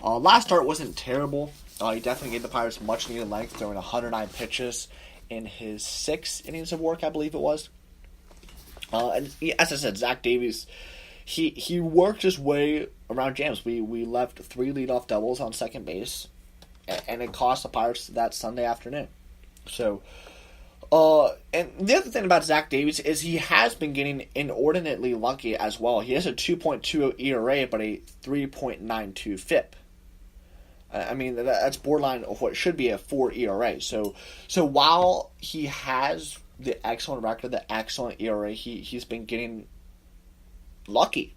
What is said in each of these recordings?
Last start wasn't terrible. He definitely gave the Pirates much needed length, throwing 109 pitches in his 6 innings of work, I believe it was. As I said, Zach Davies, he worked his way around jams. We left 3 leadoff doubles on second base, and it cost the Pirates that Sunday afternoon. So, and the other thing about Zach Davies is he has been getting inordinately lucky as well. He has a 2.20 ERA, but a 3.92 FIP. I mean, that's borderline of what should be a 4 ERA. So while he has the excellent record, the excellent ERA, he's been getting lucky.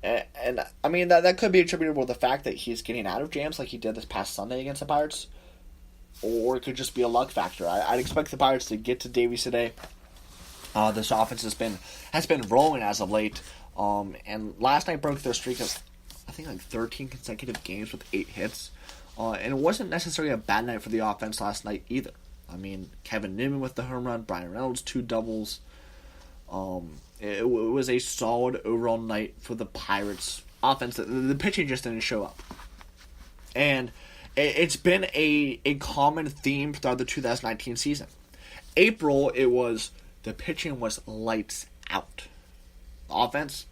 And I mean, that could be attributable to the fact that he's getting out of jams like he did this past Sunday against the Pirates. Or it could just be a luck factor. I'd expect the Pirates to get to Davies today. This offense has been rolling as of late. And last night broke their streak of, I think, like 13 consecutive games with 8 hits. And it wasn't necessarily a bad night for the offense last night either. I mean, Kevin Newman with the home run, Brian Reynolds 2 doubles. It was a solid overall night for the Pirates offense. The pitching just didn't show up. And it's been a common theme throughout the 2019 season. April, the pitching was lights out. The offense,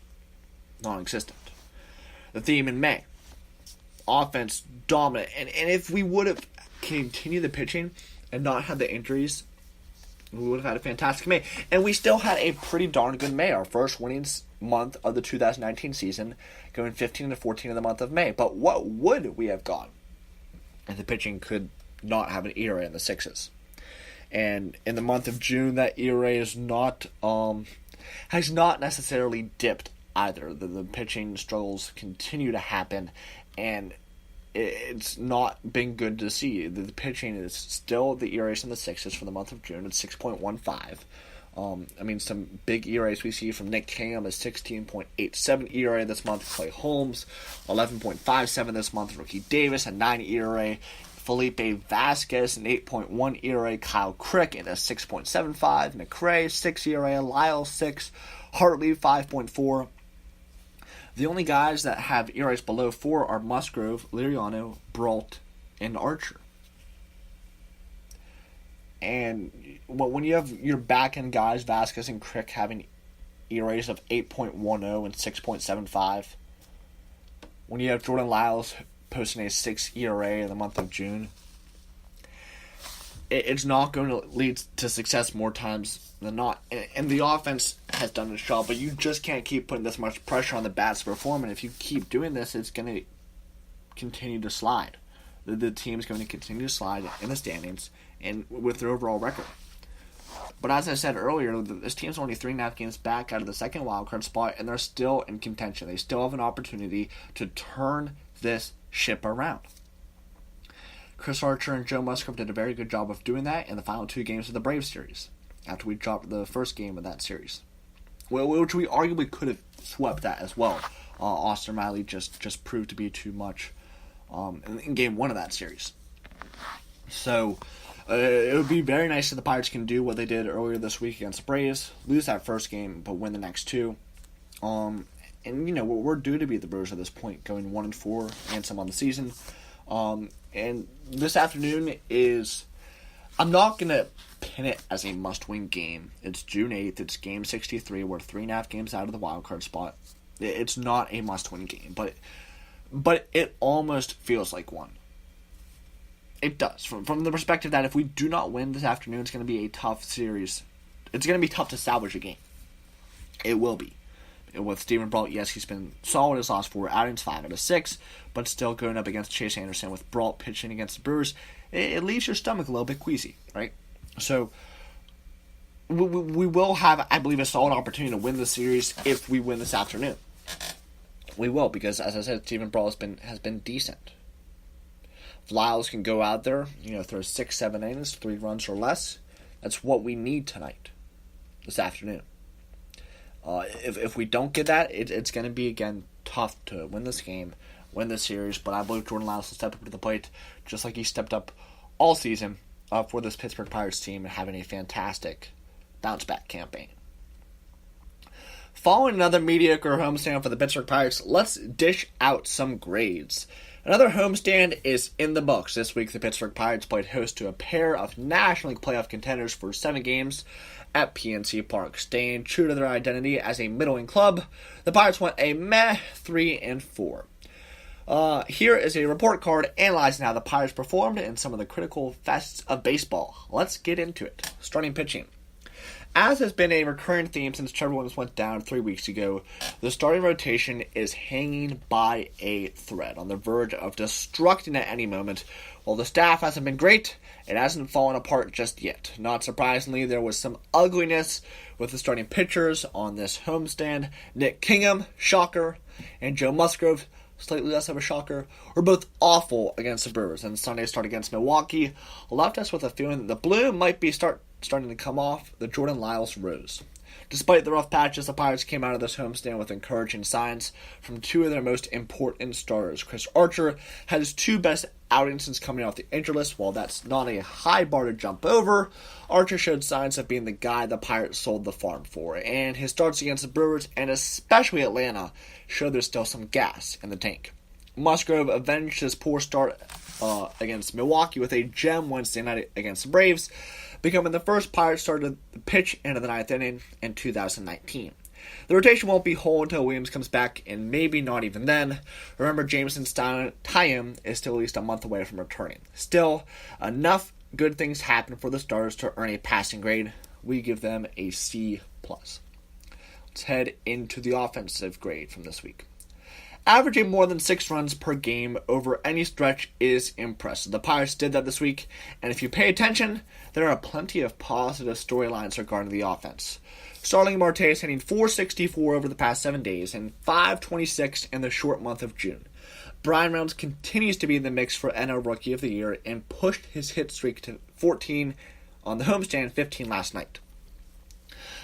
non-existent. The theme in May, offense dominant. And if we would have continued the pitching and not had the injuries, we would have had a fantastic May. And we still had a pretty darn good May, our first winning month of the 2019 season, going 15-14 in the month of May. But what would we have gone if the pitching could not have an ERA in the 6s? And in the month of June, that ERA has not necessarily dipped either. The pitching struggles continue to happen, and it's not been good to see. The pitching is still the ERAs in the 6s for the month of June. It's 6.15. I mean, some big ERAs we see from Nick Cam is 16.87 ERA this month. Clay Holmes, 11.57 this month. Rookie Davis, a 9 ERA. Felipe Vasquez, an 8.1 ERA. Kyle Crick, at a 6.75. McRae, 6 ERA. Lyle, 6. Hartley, 5.4. The only guys that have ERAs below 4 are Musgrove, Liriano, Brault, and Archer. And when you have your back-end guys, Vasquez and Crick, having ERAs of 8.10 and 6.75, when you have Jordan Lyles posting a 6 ERA in the month of June, it's not going to lead to success more times than not. And the offense has done its job, but you just can't keep putting this much pressure on the bats to perform. And if you keep doing this, it's going to continue to slide. The team's going to continue to slide in the standings and with their overall record. But as I said earlier, this team's only 3.5 games back out of the second wildcard spot, and they're still in contention. They still have an opportunity to turn this ship around. Chris Archer and Joe Musgrove did a very good job of doing that in the final 2 games of the Braves series, after we dropped the first game of that series, which we arguably could have swept that as well. Austin Riley just proved to be too much in game 1 of that series. So it would be very nice if the Pirates can do what they did earlier this week against the Braves, lose that first game, but win the next 2. And, you know, we're due to beat the Brewers at this point, going 1-4 against them on the season. And this afternoon is, I'm not going to pin it as a must-win game. It's June 8th. It's game 63. We're 3.5 games out of the wildcard spot. It's not a must-win game, but it almost feels like one. It does. From the perspective that if we do not win this afternoon, it's going to be a tough series. It's going to be tough to salvage a game. It will be. With Steven Brault, yes, he's been solid his last 4 outings, 5 out of 6, but still going up against Chase Anderson with Brault pitching against the Brewers, it leaves your stomach a little bit queasy, right? So we will have, I believe, a solid opportunity to win the series if we win this afternoon. We will, because as I said, Steven Brault has been decent. If Lyles can go out there, throw 6-7 innings, 3 runs or less, that's what we need tonight, this afternoon. If we don't get that, it's going to be, again, tough to win this game, win this series, but I believe Jordan Lyles will step up to the plate just like he stepped up all season for this Pittsburgh Pirates team and having a fantastic bounce-back campaign. Following another mediocre homestand for the Pittsburgh Pirates, let's dish out some grades. Another homestand is in the books. This week, the Pittsburgh Pirates played host to a pair of National League playoff contenders for 7 games at PNC Park. Staying true to their identity as a middling club, the Pirates went a meh 3-4. Here is a report card analyzing how the Pirates performed in some of the critical facets of baseball. Let's get into it. Starting pitching. As has been a recurring theme since Trevor Williams went down 3 weeks ago, the starting rotation is hanging by a thread, on the verge of destructing at any moment. While the staff hasn't been great, it hasn't fallen apart just yet. Not surprisingly, there was some ugliness with the starting pitchers on this homestand. Nick Kingham, shocker, and Joe Musgrove, slightly less of a shocker, were both awful against the Brewers, and Sunday's start against Milwaukee left us with a feeling that the bloom might be starting to come off the Jordan Lyles rose. Despite the rough patches, the Pirates came out of this homestand with encouraging signs from 2 of their most important starters. Chris Archer had his 2 best outings since coming off the injured list. While that's not a high bar to jump over, Archer showed signs of being the guy the Pirates sold the farm for, and his starts against the Brewers, and especially Atlanta, showed there's still some gas in the tank. Musgrove avenged his poor start against Milwaukee with a gem Wednesday night against the Braves, becoming the first Pirates starter to pitch into the 9th inning in 2019. The rotation won't be whole until Williams comes back, and maybe not even then. Remember, Jameson's tie-in is still at least a month away from returning. Still, enough good things happen for the starters to earn a passing grade. We give them a C+. Let's head into the offensive grade from this week. Averaging more than 6 runs per game over any stretch is impressive. The Pirates did that this week, and if you pay attention, there are plenty of positive storylines regarding the offense. Starling Marte is hitting .464 over the past 7 days and .526 in the short month of June. Brian Reynolds continues to be in the mix for NL Rookie of the Year and pushed his hit streak to 14 on the homestand, 15 last night.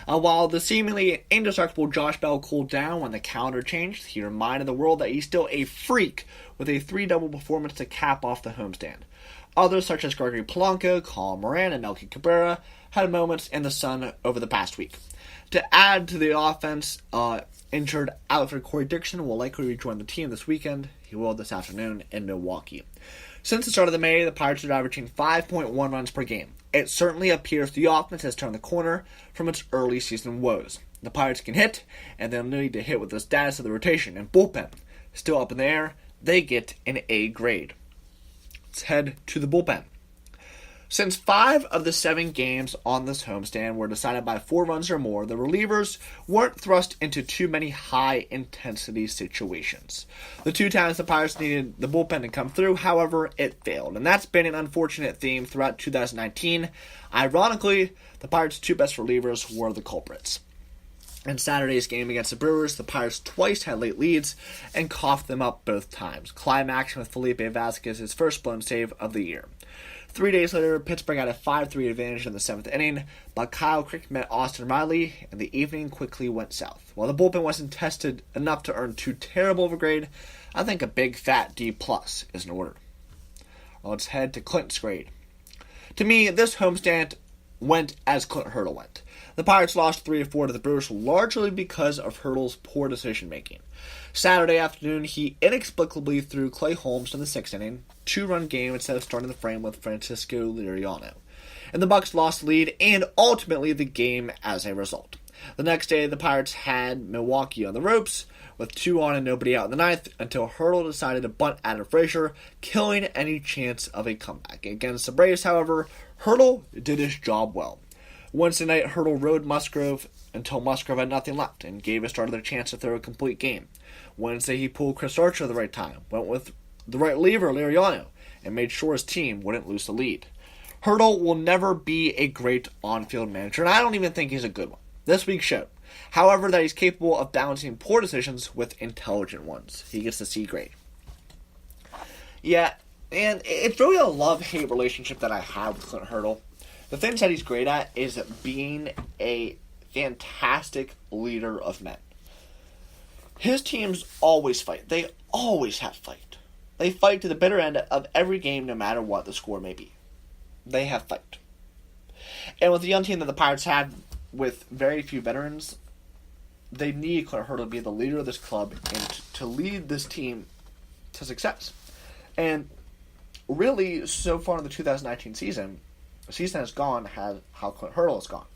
While the seemingly indestructible Josh Bell cooled down when the calendar changed, he reminded the world that he's still a freak with a 3-double performance to cap off the homestand. Others, such as Gregory Polanco, Colin Moran, and Melky Cabrera, had moments in the sun over the past week. To add to the offense, injured outfielder Corey Dixon will likely rejoin the team this weekend. He will this afternoon in Milwaukee. Since the start of the May, the Pirates are averaging 5.1 runs per game. It certainly appears the offense has turned the corner from its early season woes. The Pirates can hit, and they'll need to hit with the status of the rotation and bullpen. Still up in the air, they get an A grade. Let's head to the bullpen. Since 5 of the 7 games on this homestand were decided by 4 runs or more, the relievers weren't thrust into too many high-intensity situations. The 2 times the Pirates needed the bullpen to come through, however, it failed. And that's been an unfortunate theme throughout 2019. Ironically, the Pirates' 2 best relievers were the culprits. In Saturday's game against the Brewers, the Pirates twice had late leads and coughed them up both times, climaxing with Felipe Vasquez's first blown save of the year. 3 days later, Pittsburgh had a 5-3 advantage in the 7th inning, but Kyle Crick met Austin Riley, and the evening quickly went south. While the bullpen wasn't tested enough to earn too terrible of a grade, I think a big fat D+ is in order. Let's head to Clint's grade. To me, this homestand went as Clint Hurdle went. The Pirates lost 3-4 to the Brewers largely because of Hurdle's poor decision-making. Saturday afternoon, he inexplicably threw Clay Holmes in the 6th inning, 2-run game instead of starting the frame with Francisco Liriano. And the Bucs lost the lead and ultimately the game as a result. The next day, the Pirates had Milwaukee on the ropes with 2 on and nobody out in the 9th until Hurdle decided to bunt Adam Frazier, killing any chance of a comeback. Against the Braves, however, Hurdle did his job well. Wednesday night, Hurdle rode Musgrove until Musgrove had nothing left and gave his starter the chance to throw a complete game. Wednesday, he pulled Chris Archer at the right time, went with the right reliever, Liriano, and made sure his team wouldn't lose the lead. Hurdle will never be a great on-field manager, and I don't even think he's a good one. This week showed, however, that he's capable of balancing poor decisions with intelligent ones. He gets the C grade. Yeah, and it's really a love-hate relationship that I have with Clint Hurdle. The things that he's great at is being a fantastic leader of men. His teams always fight. They always have fight. They fight to the bitter end of every game, no matter what the score may be. They have fight. And with the young team that the Pirates have, with very few veterans, they need Clint Hurdle to be the leader of this club and to lead this team to success. And really, so far in the 2019 season, the season has gone how Clint Hurdle has gone.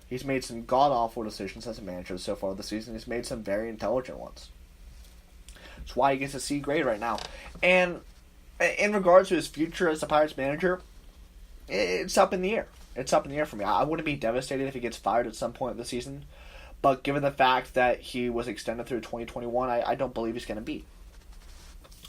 He's made some god-awful decisions as a manager so far this season. He's made some very intelligent ones. That's why he gets a C grade right now. And in regards to his future as the Pirates manager, it's up in the air. It's up in the air for me. I wouldn't be devastated if he gets fired at some point of the season. But given the fact that he was extended through 2021, I don't believe he's going to be.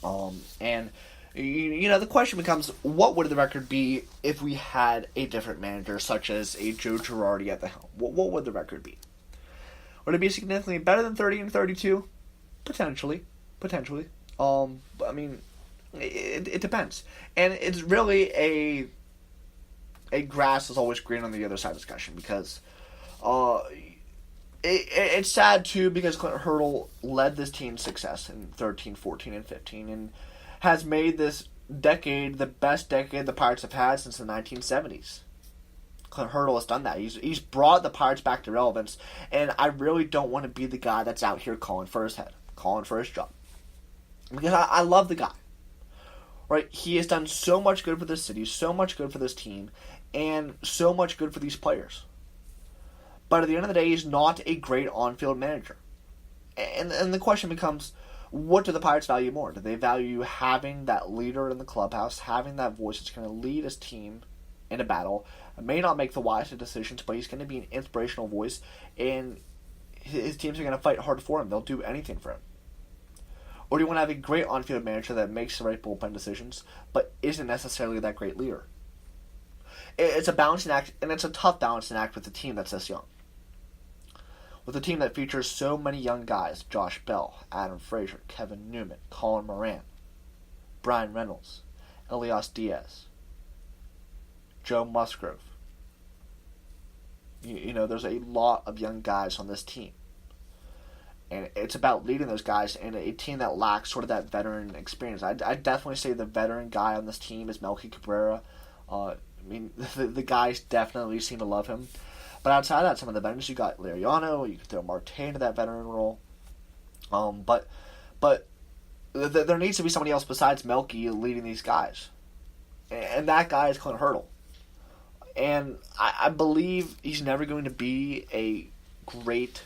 And the question becomes, what would the record be if we had a different manager, such as a Joe Girardi at the helm? What would the record be? Would it be significantly better than 30-32? Potentially. I mean, it depends. And it's really a grass is always green on the other side discussion, because it's sad, too, because Clint Hurdle led this team's success in 13, 14, and 15, and has made this decade the best decade the Pirates have had since the 1970s. Clint Hurdle has done that. He's brought the Pirates back to relevance, and I really don't want to be the guy that's out here calling for his head, calling for his job. Because I love the guy. Right? He has done so much good for this city, so much good for this team, and so much good for these players. But at the end of the day, he's not a great on-field manager. And the question becomes, what do the Pirates value more? Do they value having that leader in the clubhouse, having that voice that's going to lead his team in a battle? It may not make the wisest decisions, but he's going to be an inspirational voice, and his teams are going to fight hard for him. They'll do anything for him. Or do you want to have a great on-field manager that makes the right bullpen decisions, but isn't necessarily that great leader? It's a balancing act, and it's a tough balancing act with a team that's this young. With a team that features so many young guys: Josh Bell, Adam Frazier, Kevin Newman, Colin Moran, Brian Reynolds, Elias Diaz, Joe Musgrove. There's a lot of young guys on this team. And it's about leading those guys in a team that lacks sort of that veteran experience. I'd definitely say the veteran guy on this team is Melky Cabrera. The guys definitely seem to love him. But outside of that, some of the veterans, you got Liriano, you could throw Marte into that veteran role. But there needs to be somebody else besides Melky leading these guys. And that guy is Clint Hurdle. And I believe he's never going to be a great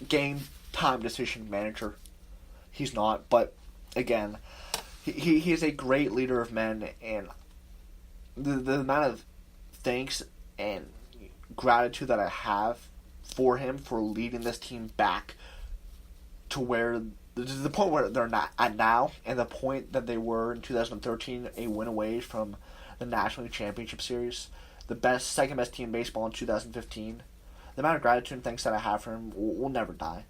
game time decision manager. He's not. But again, he is a great leader of men, and the amount of thanks and gratitude that I have for him for leading this team back to where the point where they're not at now, and the point that they were in 2013, a win away from the National League Championship Series, the second best team in baseball in 2015. The amount of gratitude and thanks that I have for him will never die.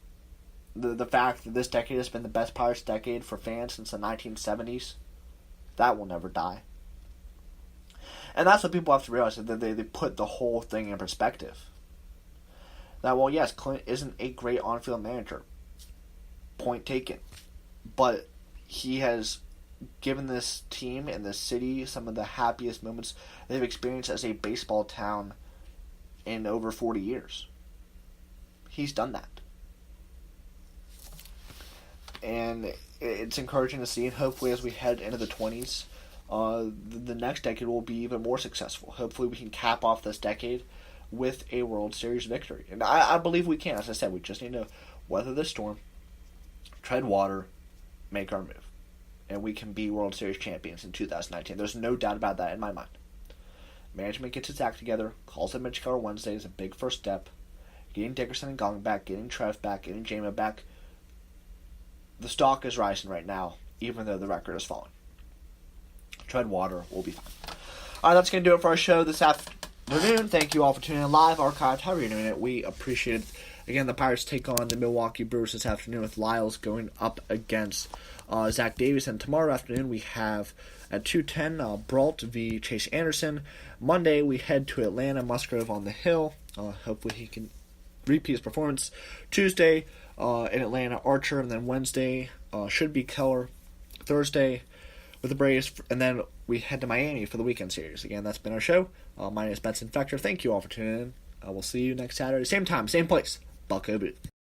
The fact that this decade has been the best Pirates decade for fans since the 1970s, that will never die. And that's what people have to realize, that they put the whole thing in perspective. That, well, yes, Clint isn't a great on-field manager. Point taken. But he has given this team and this city some of the happiest moments they've experienced as a baseball town in over 40 years. He's done that. And it's encouraging to see, and hopefully as we head into the 20s, the next decade will be even more successful. Hopefully we can cap off this decade with a World Series victory. And I believe we can. As I said, we just need to weather the storm, tread water, make our move. And we can be World Series champions in 2019. There's no doubt about that in my mind. Management gets its act together, calls a Mitch Keller Wednesday is a big first step. Getting Dickerson and Gong back, getting Trev back, getting Jama back. The stock is rising right now, even though the record is falling. Tread water, we'll be fine. Alright, that's going to do it for our show this afternoon. Thank you all for tuning in live, archived, however you're doing it. We appreciate it. Again, the Pirates take on the Milwaukee Brewers this afternoon with Lyles going up against Zach Davies. And tomorrow afternoon we have at 2:10 Brault v. Chase Anderson. Monday we head to Atlanta, Musgrove on the Hill. Hopefully he can repeat his performance. Tuesday in Atlanta, Archer. And then Wednesday should be Keller. Thursday with the Braves. And then we head to Miami for the weekend series. Again, that's been our show. My name is Benson Fector. Thank you all for tuning in. I will see you next Saturday, same time, same place. Bucko Booth.